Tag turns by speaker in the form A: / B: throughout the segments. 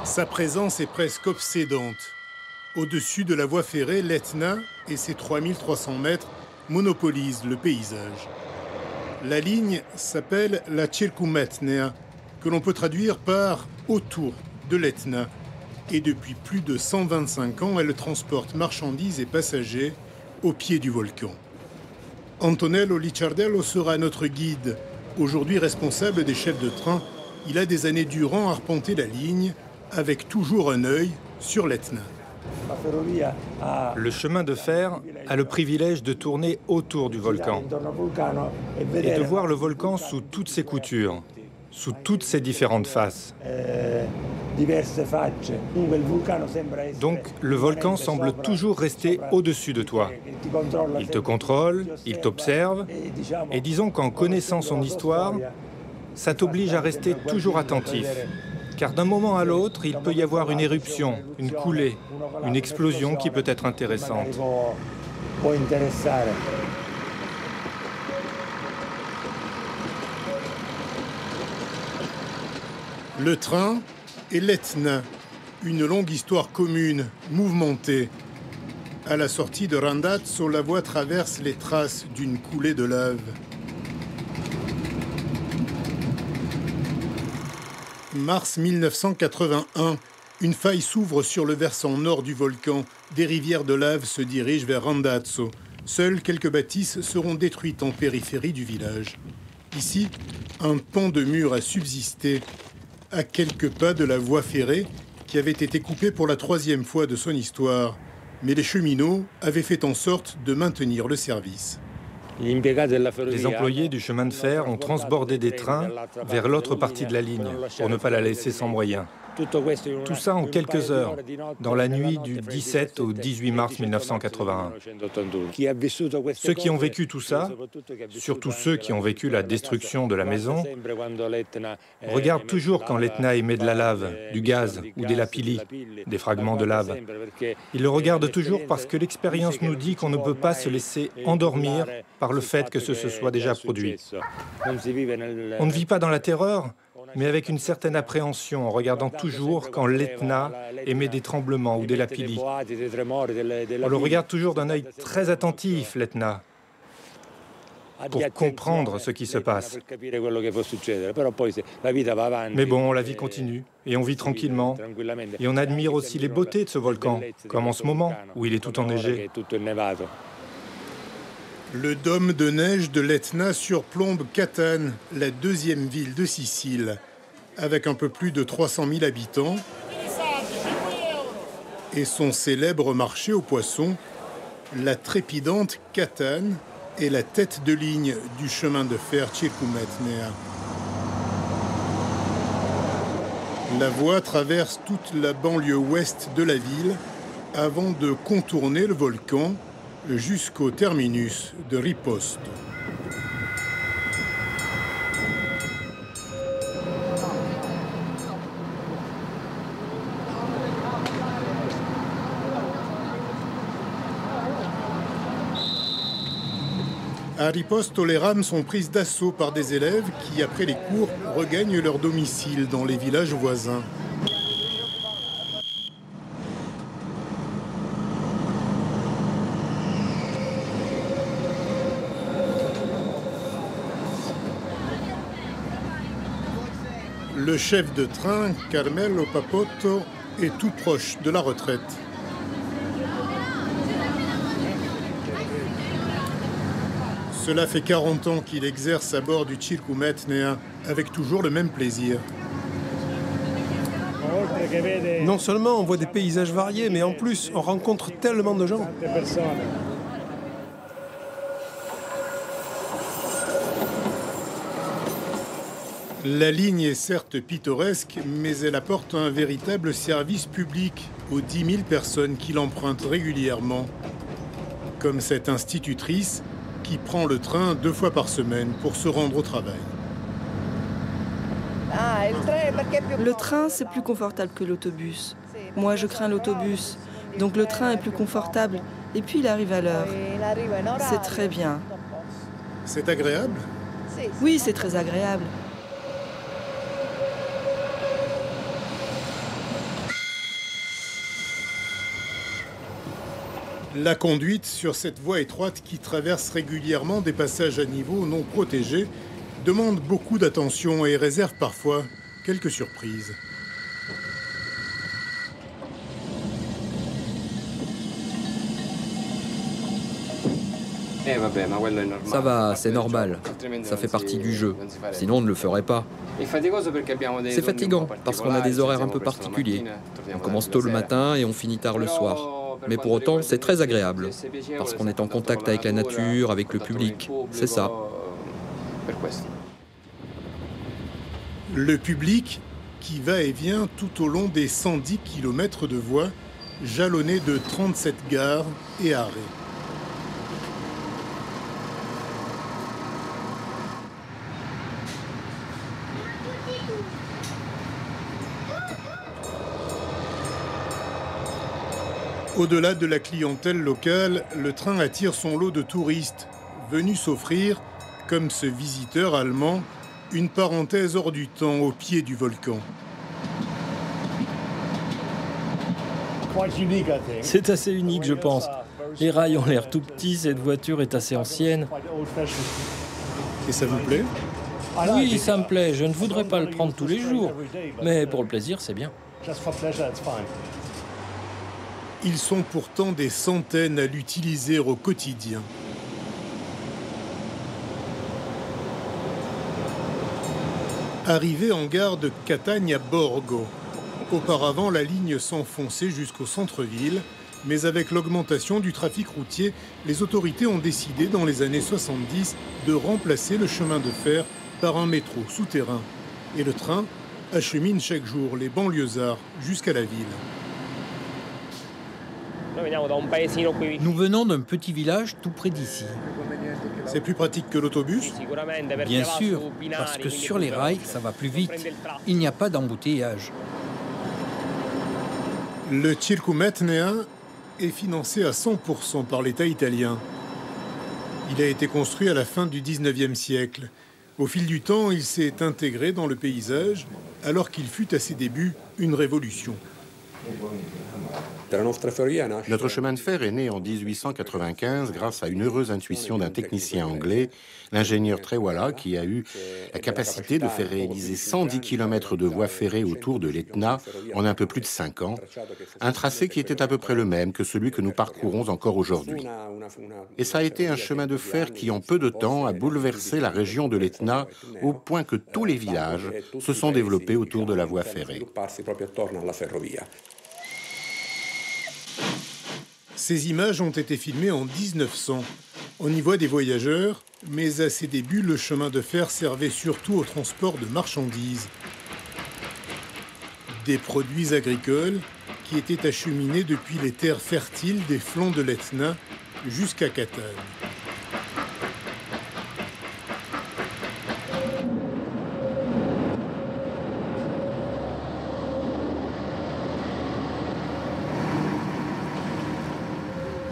A: Sa présence est presque obsédante. Au-dessus de la voie ferrée, l'Etna et ses 3300 mètres monopolisent le paysage. La ligne s'appelle la Circumetnea, que l'on peut traduire par « autour de l'Etna ». Et depuis plus de 125 ans, elle transporte marchandises et passagers au pied du volcan. Antonello Licciardello sera notre guide. Aujourd'hui responsable des chefs de train, il a des années durant arpenté la ligne avec toujours un œil sur l'Etna.
B: Le chemin de fer a le privilège de tourner autour du volcan et de voir le volcan sous toutes ses coutures, sous toutes ses différentes faces. Donc le volcan semble toujours rester au-dessus de toi. Il te contrôle, il t'observe, et disons qu'en connaissant son histoire, ça t'oblige à rester toujours attentif. Car d'un moment à l'autre, il peut y avoir une éruption, une coulée, une explosion qui peut être intéressante.
A: Le train et l'Etna, une longue histoire commune, mouvementée. À la sortie de Randazzo, la voie traverse les traces d'une coulée de lave. Mars 1981, une faille s'ouvre sur le versant nord du volcan. Des rivières de lave se dirigent vers Randazzo. Seules quelques bâtisses seront détruites en périphérie du village. Ici, un pan de mur a subsisté, à quelques pas de la voie ferrée qui avait été coupée pour la 3e fois de son histoire. Mais les cheminots avaient fait en sorte de maintenir le service.
B: Les employés du chemin de fer ont transbordé des trains vers l'autre partie de la ligne pour ne pas la laisser sans moyens. Tout ça en quelques heures, dans la nuit du 17 au 18 mars 1981. Ceux qui ont vécu tout ça, surtout ceux qui ont vécu la destruction de la maison, regardent toujours quand l'Etna émet de la lave, du gaz ou des lapillis, des fragments de lave. Ils le regardent toujours parce que l'expérience nous dit qu'on ne peut pas se laisser endormir par le fait que ce se soit déjà produit. On ne vit pas dans la terreur, mais avec une certaine appréhension, en regardant toujours quand l'Etna émet des tremblements ou des lapillis. On le regarde toujours d'un œil très attentif, l'Etna, pour comprendre ce qui se passe. Mais bon, la vie continue, et on vit tranquillement. Et on admire aussi les beautés de ce volcan, comme en ce moment, où il est tout enneigé.
A: Le dôme de neige de l'Etna surplombe Catane, la 2e ville de Sicile, avec un peu plus de 300 000 habitants et son célèbre marché aux poissons, la trépidante Catane est la tête de ligne du chemin de fer Circumetnea. La voie traverse toute la banlieue ouest de la ville avant de contourner le volcan jusqu'au terminus de Riposto. À Riposto, les rames sont prises d'assaut par des élèves qui, après les cours, regagnent leur domicile dans les villages voisins. Le chef de train, Carmelo Papotto, est tout proche de la retraite. Cela fait 40 ans qu'il exerce à bord du Circumetnea, avec toujours le même plaisir.
C: Non seulement on voit des paysages variés, mais en plus on rencontre tellement de gens.
A: La ligne est certes pittoresque, mais elle apporte un véritable service public aux 10 000 personnes qui l'empruntent régulièrement. Comme cette institutrice qui prend le train 2 fois par semaine pour se rendre au travail.
D: Le train, c'est plus confortable que l'autobus. Moi, je crains l'autobus, donc le train est plus confortable. Et puis, il arrive à l'heure. C'est très bien.
A: C'est agréable ?
D: Oui, c'est très agréable.
A: La conduite sur cette voie étroite qui traverse régulièrement des passages à niveau non protégés demande beaucoup d'attention et réserve parfois quelques surprises.
E: Ça va, c'est normal. Ça fait partie du jeu. Sinon, on ne le ferait pas. C'est fatigant parce qu'on a des horaires un peu particuliers. On commence tôt le matin et on finit tard le soir. Mais pour autant, c'est très agréable parce qu'on est en contact avec la nature, avec le public. C'est ça.
A: Le public qui va et vient tout au long des 110 km de voies, jalonnés de 37 gares et arrêts. Au-delà de la clientèle locale, le train attire son lot de touristes, venus s'offrir, comme ce visiteur allemand, une parenthèse hors du temps au pied du volcan.
F: C'est assez unique, je pense. Les rails ont l'air tout petits, cette voiture est assez ancienne.
A: Et ça vous plaît?
F: Oui, ça me plaît. Je ne voudrais pas le prendre tous les jours. Mais pour le plaisir, c'est bien.
A: Ils sont pourtant des centaines à l'utiliser au quotidien. Arrivé en gare de Catania Borgo. Auparavant, la ligne s'enfonçait jusqu'au centre-ville, mais avec l'augmentation du trafic routier, les autorités ont décidé dans les années 70 de remplacer le chemin de fer par un métro souterrain. Et le train achemine chaque jour les banlieusards jusqu'à la ville.
G: Nous venons d'un petit village tout près d'ici.
A: C'est plus pratique que l'autobus?
G: Bien sûr, parce que sur les rails, ça va plus vite. Il n'y a pas d'embouteillage.
A: Le Circumetnea est financé à 100% par l'État italien. Il a été construit à la fin du 19e siècle. Au fil du temps, il s'est intégré dans le paysage, alors qu'il fut à ses débuts une révolution.
H: Notre chemin de fer est né en 1895 grâce à une heureuse intuition d'un technicien anglais, l'ingénieur Trewala, qui a eu la capacité de faire réaliser 110 km de voies ferrées autour de l'Etna en un peu plus de 5 ans, un tracé qui était à peu près le même que celui que nous parcourons encore aujourd'hui. Et ça a été un chemin de fer qui, en peu de temps, a bouleversé la région de l'Etna au point que tous les villages se sont développés autour de la voie ferrée.
A: Ces images ont été filmées en 1900. On y voit des voyageurs, mais à ses débuts, le chemin de fer servait surtout au transport de marchandises. Des produits agricoles qui étaient acheminés depuis les terres fertiles des flancs de l'Etna jusqu'à Catane.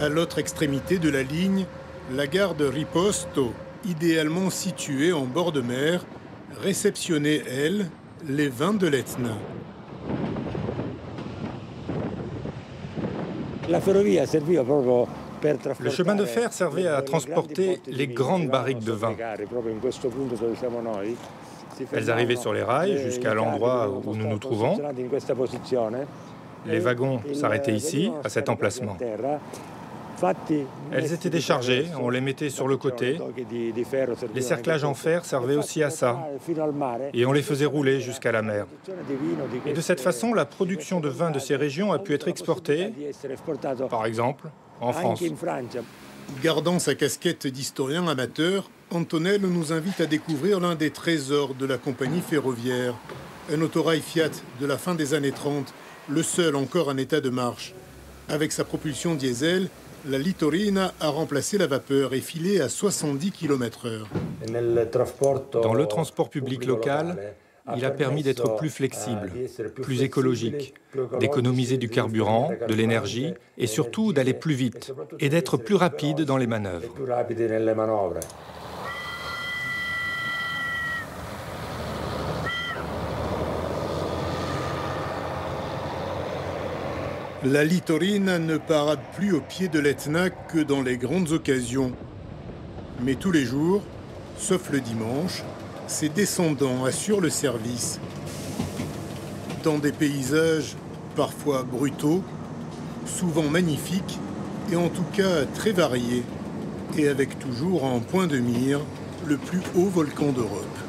A: À l'autre extrémité de la ligne, la gare de Riposto, idéalement située en bord de mer, réceptionnait, elle, les vins de l'Etna.
B: Le chemin de fer servait à transporter les grandes barriques de vin. Elles arrivaient sur les rails jusqu'à l'endroit où nous nous trouvons. Les wagons s'arrêtaient ici, à cet emplacement. Elles étaient déchargées, on les mettait sur le côté. Les cerclages en fer servaient aussi à ça. Et on les faisait rouler jusqu'à la mer. Et de cette façon, la production de vin de ces régions a pu être exportée, par exemple, en France.
A: Gardant sa casquette d'historien amateur, Antonello nous invite à découvrir l'un des trésors de la compagnie ferroviaire. Un autorail Fiat de la fin des années 30, le seul encore en état de marche. Avec sa propulsion diesel, la Litorina a remplacé la vapeur et filé à 70 km/h.
B: Dans le transport public local, il a permis d'être plus flexible, plus écologique, d'économiser du carburant, de l'énergie et surtout d'aller plus vite et d'être plus rapide dans les manœuvres.
A: La Litorine ne parade plus au pied de l'Etna que dans les grandes occasions. Mais tous les jours, sauf le dimanche, ses descendants assurent le service. Dans des paysages parfois brutaux, souvent magnifiques et en tout cas très variés, et avec toujours en point de mire le plus haut volcan d'Europe.